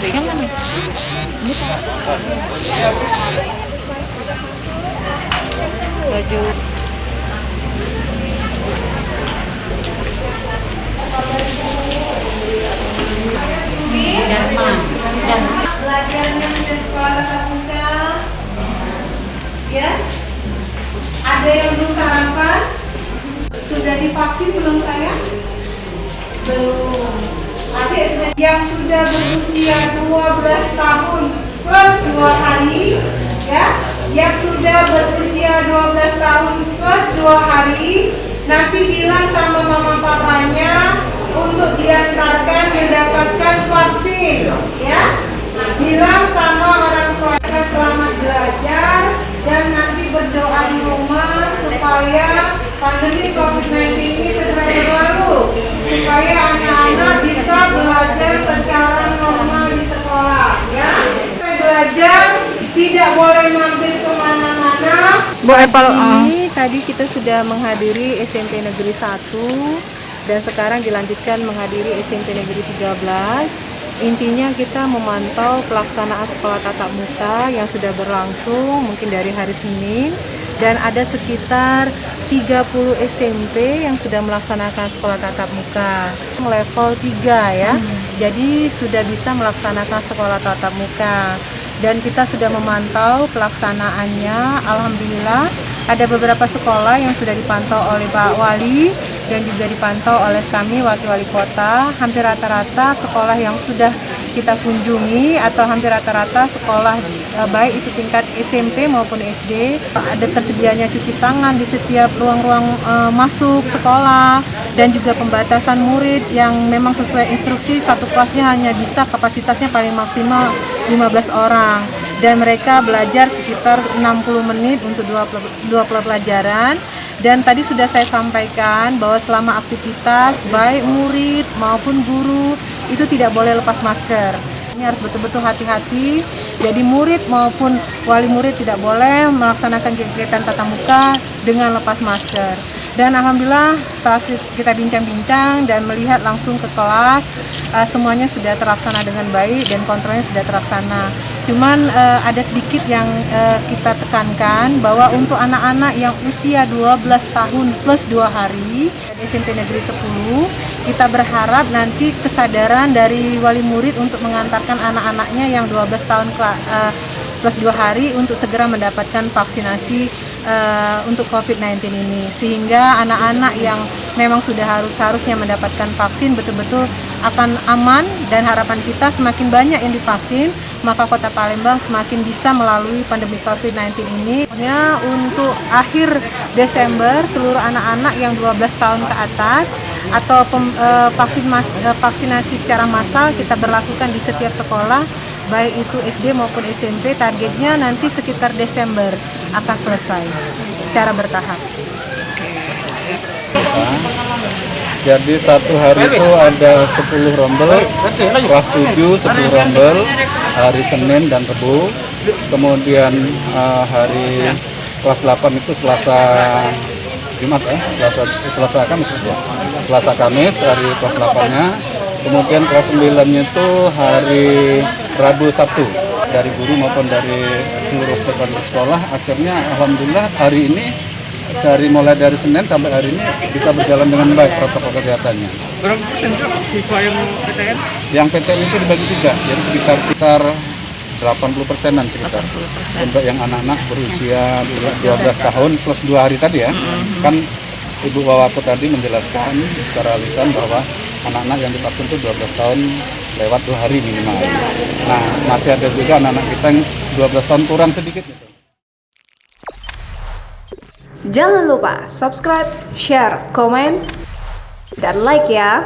Yang mana? Ini baju Belajarnya sudah sekolah tatap muka, ya? Ada yang belum sarapan? Sudah divaksin belum saya? Belum. Ada yang sudah berusia 12 tahun plus 2 hari, ya? Yang sudah berusia 12 tahun plus 2 hari, nanti bilang sama mama papanya untuk diantarkan mendapatkan vaksin, ya. Bilang sama orang tua selamat belajar dan nanti berdoa di rumah supaya pandemi COVID-19 ini segera berlalu, supaya anak-anak bisa belajar secara normal di sekolah, ya. Belajar tidak boleh mampir kemana-mana. Bu Epal, Ini tadi kita sudah menghadiri SMP Negeri 1 dan sekarang dilanjutkan menghadiri SMP Negeri 13. Intinya kita memantau pelaksanaan sekolah tatap muka yang sudah berlangsung mungkin dari hari Senin, dan ada sekitar 30 SMP yang sudah melaksanakan sekolah tatap muka level 3 ya. Jadi sudah bisa melaksanakan sekolah tatap muka. Dan kita sudah memantau pelaksanaannya. Alhamdulillah ada beberapa sekolah yang sudah dipantau oleh Pak Wali dan juga dipantau oleh kami wakil wali kota. Hampir rata-rata sekolah yang sudah kita kunjungi atau hampir rata-rata sekolah baik itu tingkat SMP maupun SD, ada tersedianya cuci tangan di setiap ruang-ruang masuk sekolah, dan juga pembatasan murid yang memang sesuai instruksi satu kelasnya hanya bisa kapasitasnya paling maksimal 15 orang, dan mereka belajar sekitar 60 menit untuk 20 pelajaran. Dan tadi sudah saya sampaikan bahwa selama aktivitas baik murid maupun guru itu tidak boleh lepas masker. Ini harus betul-betul hati-hati. Jadi murid maupun wali murid tidak boleh melaksanakan kegiatan tatap muka dengan lepas masker. Dan alhamdulillah setelah kita bincang-bincang dan melihat langsung ke kelas, semuanya sudah terlaksana dengan baik dan kontrolnya sudah terlaksana. Cuman ada sedikit yang kita tekankan bahwa untuk anak-anak yang usia 12 tahun plus 2 hari dan SMP Negeri 10, kita berharap nanti kesadaran dari wali murid untuk mengantarkan anak-anaknya yang 12 tahun plus 2 hari untuk segera mendapatkan vaksinasi untuk COVID-19 ini, sehingga anak-anak yang memang sudah harusnya mendapatkan vaksin betul-betul akan aman, dan harapan kita semakin banyak yang divaksin maka Kota Palembang semakin bisa melalui pandemi COVID-19 ini. Untuk akhir Desember seluruh anak-anak yang 12 tahun ke atas atau vaksinasi secara massal kita berlakukan di setiap sekolah, baik itu SD maupun SMP. Targetnya nanti sekitar Desember akan selesai secara bertahap. Jadi satu hari itu ada 10 rombel, kelas 7 10 rombel, hari Senin dan Rabu. Kemudian hari kelas 8 itu Selasa Jumat ya, Selasa Kamis ya. Selasa Kamis hari kelas 8-nya. Kemudian kelas 9-nya itu hari Rabu Sabtu. Dari guru maupun dari seluruh stakeholder sekolah, akhirnya alhamdulillah hari ini mulai dari Senin sampai hari ini bisa berjalan dengan baik protokol kesehatannya. Berapa persen siswa yang PTN? Yang PTN itu dibagi 3, jadi sekitar 80%-an sekitar. 80%. Untuk yang anak-anak berusia 12 tahun plus 2 hari tadi ya. Kan Ibu Wawako tadi menjelaskan secara lisan bahwa anak-anak yang divaksin itu 12 tahun lewat 2 hari minimal. Nah, masih ada juga anak-anak kita yang 12 tahun kurang sedikit. Jangan lupa subscribe, share, komen, dan like ya.